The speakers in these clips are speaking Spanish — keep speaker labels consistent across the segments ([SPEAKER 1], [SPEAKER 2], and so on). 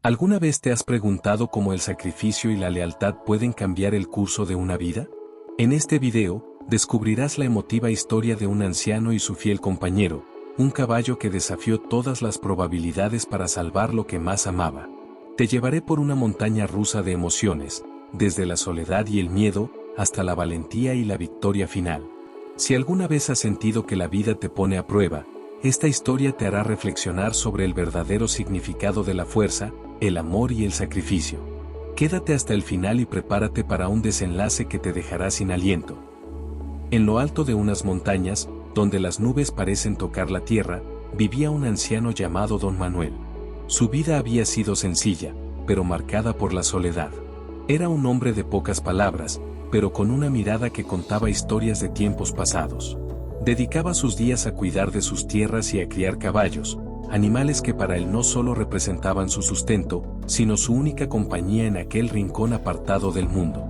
[SPEAKER 1] ¿Alguna vez te has preguntado cómo el sacrificio y la lealtad pueden cambiar el curso de una vida? En este video, descubrirás la emotiva historia de un anciano y su fiel compañero, un caballo que desafió todas las probabilidades para salvar lo que más amaba. Te llevaré por una montaña rusa de emociones, desde la soledad y el miedo, hasta la valentía y la victoria final. Si alguna vez has sentido que la vida te pone a prueba, esta historia te hará reflexionar sobre el verdadero significado de la fuerza, el amor y el sacrificio. Quédate hasta el final y prepárate para un desenlace que te dejará sin aliento. En lo alto de unas montañas, donde las nubes parecen tocar la tierra, vivía un anciano llamado Don Manuel. Su vida había sido sencilla, pero marcada por la soledad. Era un hombre de pocas palabras, pero con una mirada que contaba historias de tiempos pasados. Dedicaba sus días a cuidar de sus tierras y a criar caballos, animales que para él no solo representaban su sustento, sino su única compañía en aquel rincón apartado del mundo.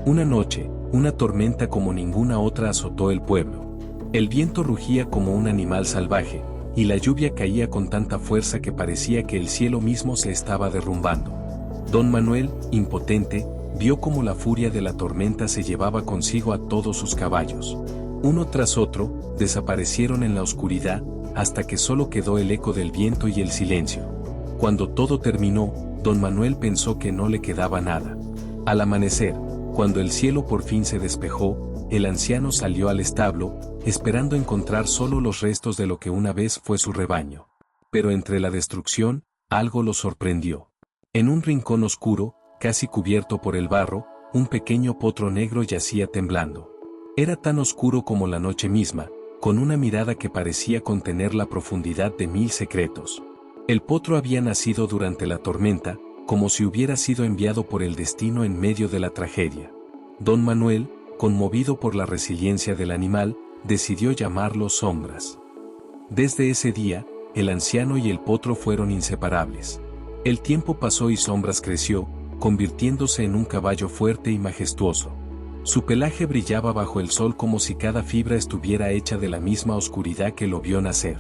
[SPEAKER 1] Una noche, una tormenta como ninguna otra azotó el pueblo. El viento rugía como un animal salvaje, y la lluvia caía con tanta fuerza que parecía que el cielo mismo se estaba derrumbando. Don Manuel, impotente, vio cómo la furia de la tormenta se llevaba consigo a todos sus caballos. Uno tras otro, desaparecieron en la oscuridad, hasta que solo quedó el eco del viento y el silencio. Cuando todo terminó, Don Manuel pensó que no le quedaba nada. Al amanecer, cuando el cielo por fin se despejó, el anciano salió al establo, esperando encontrar solo los restos de lo que una vez fue su rebaño. Pero entre la destrucción, algo lo sorprendió. En un rincón oscuro, casi cubierto por el barro, un pequeño potro negro yacía temblando. Era tan oscuro como la noche misma, con una mirada que parecía contener la profundidad de 1000 secretos. El potro había nacido durante la tormenta, como si hubiera sido enviado por el destino en medio de la tragedia. Don Manuel, conmovido por la resiliencia del animal, decidió llamarlo Sombras. Desde ese día, el anciano y el potro fueron inseparables. El tiempo pasó y Sombras creció, convirtiéndose en un caballo fuerte y majestuoso. Su pelaje brillaba bajo el sol como si cada fibra estuviera hecha de la misma oscuridad que lo vio nacer.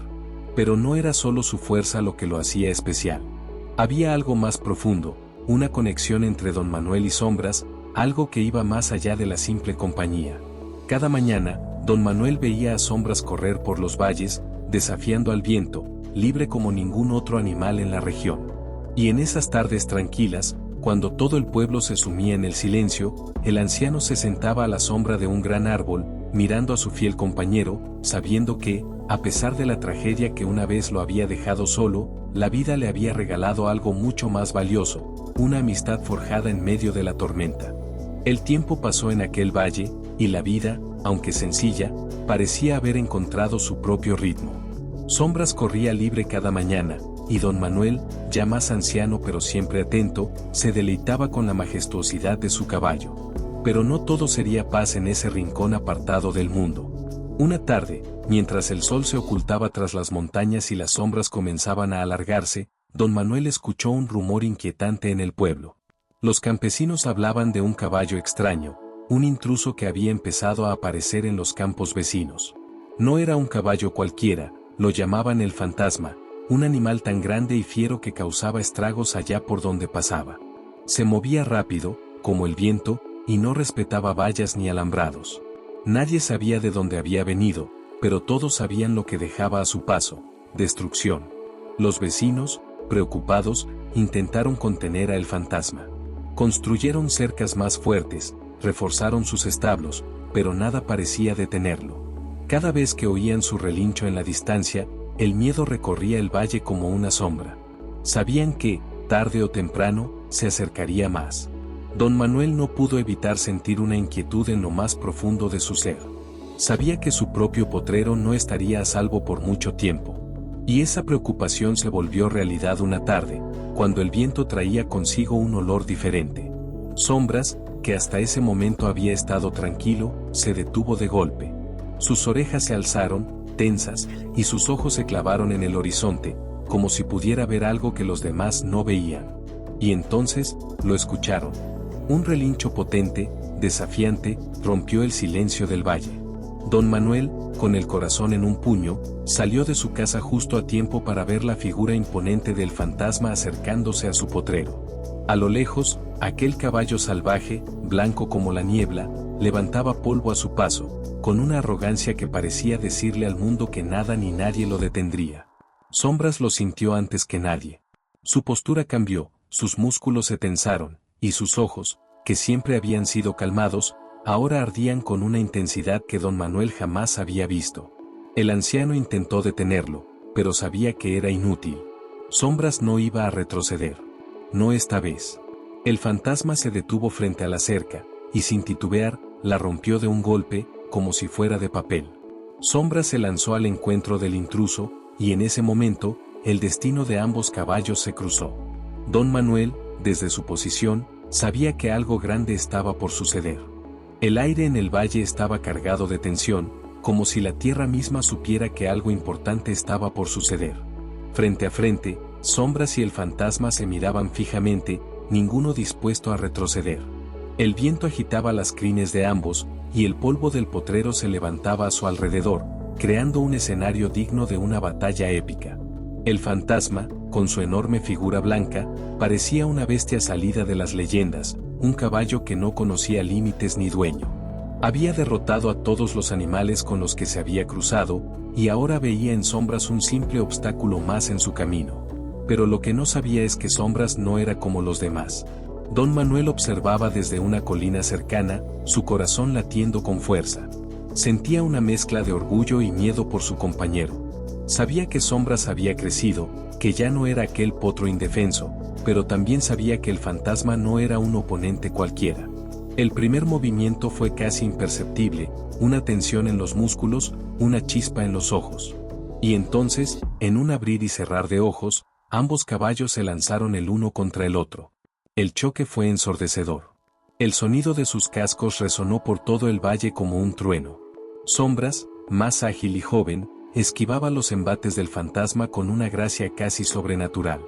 [SPEAKER 1] Pero no era solo su fuerza lo que lo hacía especial. Había algo más profundo, una conexión entre Don Manuel y Sombras, algo que iba más allá de la simple compañía. Cada mañana, Don Manuel veía a Sombras correr por los valles, desafiando al viento, libre como ningún otro animal en la región. Y en esas tardes tranquilas, cuando todo el pueblo se sumía en el silencio, el anciano se sentaba a la sombra de un gran árbol, mirando a su fiel compañero, sabiendo que, a pesar de la tragedia que una vez lo había dejado solo, la vida le había regalado algo mucho más valioso, una amistad forjada en medio de la tormenta. El tiempo pasó en aquel valle, y la vida, aunque sencilla, parecía haber encontrado su propio ritmo. Sombras corría libre cada mañana, y Don Manuel, ya más anciano pero siempre atento, se deleitaba con la majestuosidad de su caballo. Pero no todo sería paz en ese rincón apartado del mundo. Una tarde, mientras el sol se ocultaba tras las montañas y las sombras comenzaban a alargarse, Don Manuel escuchó un rumor inquietante en el pueblo. Los campesinos hablaban de un caballo extraño, un intruso que había empezado a aparecer en los campos vecinos. No era un caballo cualquiera, lo llamaban el fantasma, un animal tan grande y fiero que causaba estragos allá por donde pasaba. Se movía rápido, como el viento, y no respetaba vallas ni alambrados. Nadie sabía de dónde había venido, pero todos sabían lo que dejaba a su paso: destrucción. Los vecinos, preocupados, intentaron contener a el fantasma. Construyeron cercas más fuertes, reforzaron sus establos, pero nada parecía detenerlo. Cada vez que oían su relincho en la distancia, el miedo recorría el valle como una sombra. Sabían que, tarde o temprano, se acercaría más. Don Manuel no pudo evitar sentir una inquietud en lo más profundo de su ser. Sabía que su propio potrero no estaría a salvo por mucho tiempo. Y esa preocupación se volvió realidad una tarde, cuando el viento traía consigo un olor diferente. Sombras, que hasta ese momento había estado tranquilo, se detuvo de golpe. Sus orejas se alzaron, tensas, y sus ojos se clavaron en el horizonte, como si pudiera ver algo que los demás no veían. Y entonces, lo escucharon. Un relincho potente, desafiante, rompió el silencio del valle. Don Manuel, con el corazón en un puño, salió de su casa justo a tiempo para ver la figura imponente del fantasma acercándose a su potrero. A lo lejos, aquel caballo salvaje, blanco como la niebla, levantaba polvo a su paso, con una arrogancia que parecía decirle al mundo que nada ni nadie lo detendría. Sombras lo sintió antes que nadie. Su postura cambió, sus músculos se tensaron, y sus ojos, que siempre habían sido calmados, ahora ardían con una intensidad que don Manuel jamás había visto. El anciano intentó detenerlo, pero sabía que era inútil. Sombras no iba a retroceder. No esta vez. El fantasma se detuvo frente a la cerca, y sin titubear, la rompió de un golpe, como si fuera de papel. Sombras se lanzó al encuentro del intruso, y en ese momento, el destino de ambos caballos se cruzó. Don Manuel, desde su posición, sabía que algo grande estaba por suceder. El aire en el valle estaba cargado de tensión, como si la tierra misma supiera que algo importante estaba por suceder. Frente a frente, Sombras y el fantasma se miraban fijamente, ninguno dispuesto a retroceder. El viento agitaba las crines de ambos, y el polvo del potrero se levantaba a su alrededor, creando un escenario digno de una batalla épica. El fantasma, con su enorme figura blanca, parecía una bestia salida de las leyendas, un caballo que no conocía límites ni dueño. Había derrotado a todos los animales con los que se había cruzado, y ahora veía en Sombras un simple obstáculo más en su camino. Pero lo que no sabía es que Sombras no era como los demás. Don Manuel observaba desde una colina cercana, su corazón latiendo con fuerza. Sentía una mezcla de orgullo y miedo por su compañero. Sabía que Sombras había crecido, que ya no era aquel potro indefenso, pero también sabía que el fantasma no era un oponente cualquiera. El primer movimiento fue casi imperceptible, una tensión en los músculos, una chispa en los ojos. Y entonces, en un abrir y cerrar de ojos, ambos caballos se lanzaron el uno contra el otro. El choque fue ensordecedor. El sonido de sus cascos resonó por todo el valle como un trueno. Sombras, más ágil y joven, esquivaba los embates del fantasma con una gracia casi sobrenatural.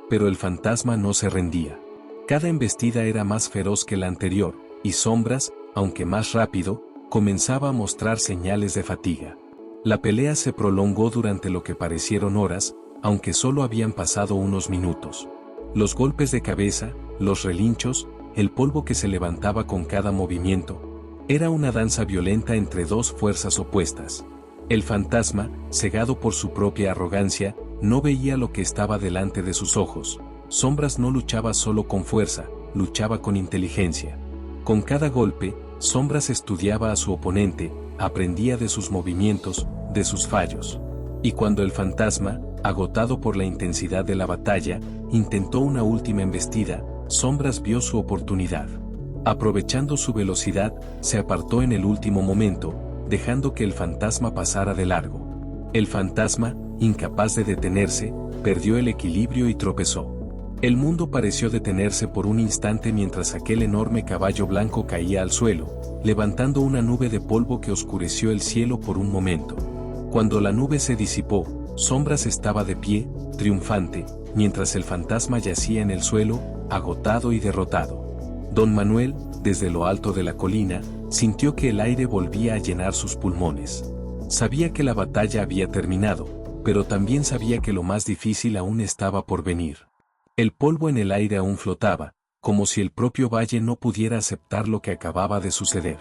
[SPEAKER 1] Pero el fantasma no se rendía. Cada embestida era más feroz que la anterior, y Sombras, aunque más rápido, comenzaba a mostrar señales de fatiga. La pelea se prolongó durante lo que parecieron horas, aunque solo habían pasado unos minutos. Los golpes de cabeza, los relinchos, el polvo que se levantaba con cada movimiento, era una danza violenta entre dos fuerzas opuestas. El fantasma, cegado por su propia arrogancia, no veía lo que estaba delante de sus ojos. Sombras no luchaba solo con fuerza, luchaba con inteligencia. Con cada golpe, Sombras estudiaba a su oponente, aprendía de sus movimientos, de sus fallos. Y cuando el fantasma, agotado por la intensidad de la batalla, intentó una última embestida, Sombras vio su oportunidad. Aprovechando su velocidad, se apartó en el último momento, dejando que el fantasma pasara de largo. El fantasma, incapaz de detenerse, perdió el equilibrio y tropezó. El mundo pareció detenerse por un instante mientras aquel enorme caballo blanco caía al suelo, levantando una nube de polvo que oscureció el cielo por un momento. Cuando la nube se disipó, Sombras estaba de pie, triunfante, mientras el fantasma yacía en el suelo, agotado y derrotado. Don Manuel, desde lo alto de la colina, sintió que el aire volvía a llenar sus pulmones. Sabía que la batalla había terminado, pero también sabía que lo más difícil aún estaba por venir. El polvo en el aire aún flotaba, como si el propio valle no pudiera aceptar lo que acababa de suceder.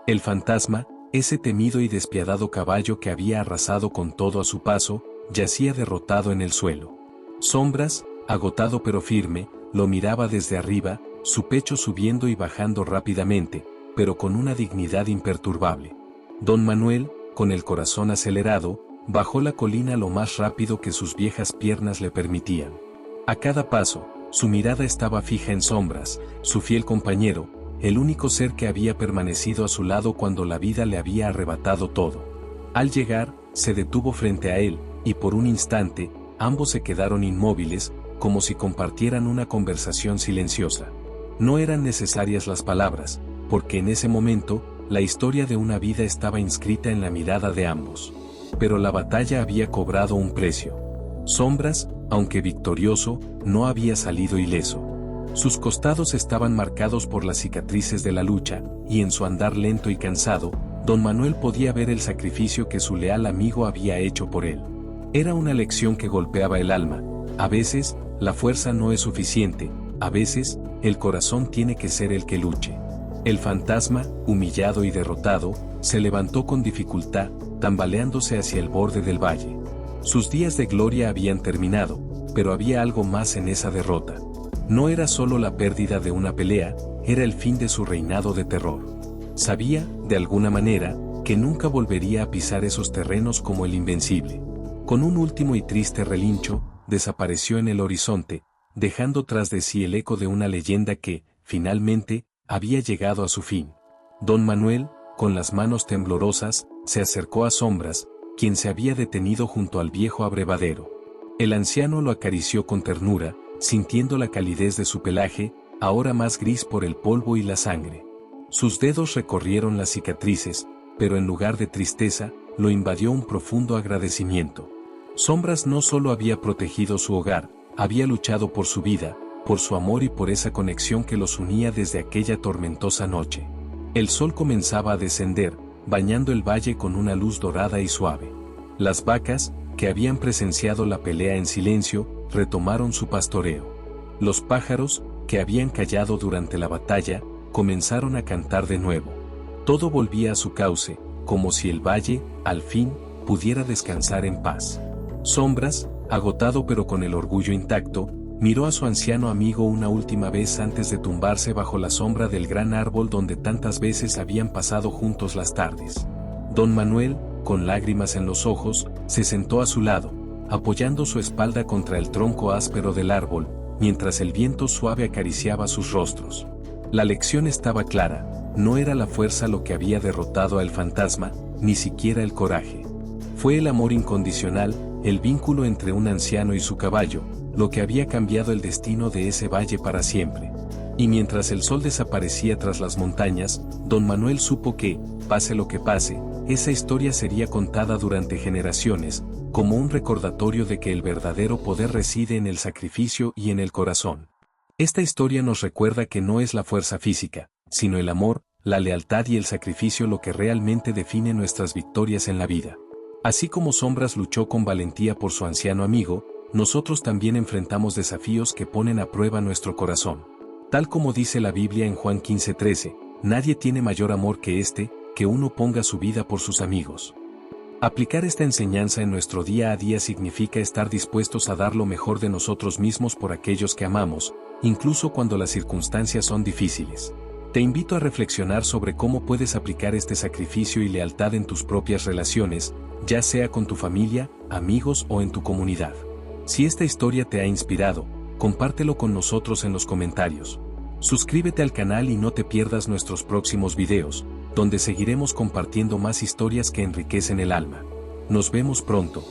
[SPEAKER 1] El fantasma, ese temido y despiadado caballo que había arrasado con todo a su paso, yacía derrotado en el suelo. Sombras, agotado pero firme, lo miraba desde arriba, su pecho subiendo y bajando rápidamente, pero con una dignidad imperturbable. Don Manuel, con el corazón acelerado, bajó la colina lo más rápido que sus viejas piernas le permitían. A cada paso, su mirada estaba fija en Sombras, su fiel compañero, el único ser que había permanecido a su lado cuando la vida le había arrebatado todo. Al llegar, se detuvo frente a él, y por un instante, ambos se quedaron inmóviles, como si compartieran una conversación silenciosa. No eran necesarias las palabras, porque en ese momento, la historia de una vida estaba inscrita en la mirada de ambos. Pero la batalla había cobrado un precio. Sombras, aunque victorioso, no había salido ileso. Sus costados estaban marcados por las cicatrices de la lucha, y en su andar lento y cansado, Don Manuel podía ver el sacrificio que su leal amigo había hecho por él. Era una lección que golpeaba el alma. A veces, la fuerza no es suficiente, a veces, el corazón tiene que ser el que luche. El fantasma, humillado y derrotado, se levantó con dificultad, tambaleándose hacia el borde del valle. Sus días de gloria habían terminado, pero había algo más en esa derrota. No era solo la pérdida de una pelea, era el fin de su reinado de terror. Sabía, de alguna manera, que nunca volvería a pisar esos terrenos como el invencible. Con un último y triste relincho, desapareció en el horizonte, dejando tras de sí el eco de una leyenda que, finalmente, había llegado a su fin. Don Manuel, con las manos temblorosas, se acercó a Sombras, quien se había detenido junto al viejo abrevadero. El anciano lo acarició con ternura, sintiendo la calidez de su pelaje, ahora más gris por el polvo y la sangre. Sus dedos recorrieron las cicatrices, pero en lugar de tristeza, lo invadió un profundo agradecimiento. Sombras no solo había protegido su hogar, había luchado por su vida, por su amor y por esa conexión que los unía desde aquella tormentosa noche. El sol comenzaba a descender, bañando el valle con una luz dorada y suave. Las vacas, que habían presenciado la pelea en silencio, retomaron su pastoreo. Los pájaros, que habían callado durante la batalla, comenzaron a cantar de nuevo. Todo volvía a su cauce, como si el valle, al fin, pudiera descansar en paz. Sombras, agotado pero con el orgullo intacto, miró a su anciano amigo una última vez antes de tumbarse bajo la sombra del gran árbol donde tantas veces habían pasado juntos las tardes. Don Manuel, con lágrimas en los ojos, se sentó a su lado, apoyando su espalda contra el tronco áspero del árbol, mientras el viento suave acariciaba sus rostros. La lección estaba clara, no era la fuerza lo que había derrotado al fantasma, ni siquiera el coraje. Fue el amor incondicional, el vínculo entre un anciano y su caballo, lo que había cambiado el destino de ese valle para siempre. Y mientras el sol desaparecía tras las montañas, don Manuel supo que, pase lo que pase, esa historia sería contada durante generaciones, como un recordatorio de que el verdadero poder reside en el sacrificio y en el corazón. Esta historia nos recuerda que no es la fuerza física, sino el amor, la lealtad y el sacrificio lo que realmente define nuestras victorias en la vida. Así como Sombras luchó con valentía por su anciano amigo, nosotros también enfrentamos desafíos que ponen a prueba nuestro corazón. Tal como dice la Biblia en Juan 15:13, nadie tiene mayor amor que este, que uno ponga su vida por sus amigos. Aplicar esta enseñanza en nuestro día a día significa estar dispuestos a dar lo mejor de nosotros mismos por aquellos que amamos, incluso cuando las circunstancias son difíciles. Te invito a reflexionar sobre cómo puedes aplicar este sacrificio y lealtad en tus propias relaciones, ya sea con tu familia, amigos o en tu comunidad. Si esta historia te ha inspirado, compártelo con nosotros en los comentarios. Suscríbete al canal y no te pierdas nuestros próximos videos, donde seguiremos compartiendo más historias que enriquecen el alma. Nos vemos pronto.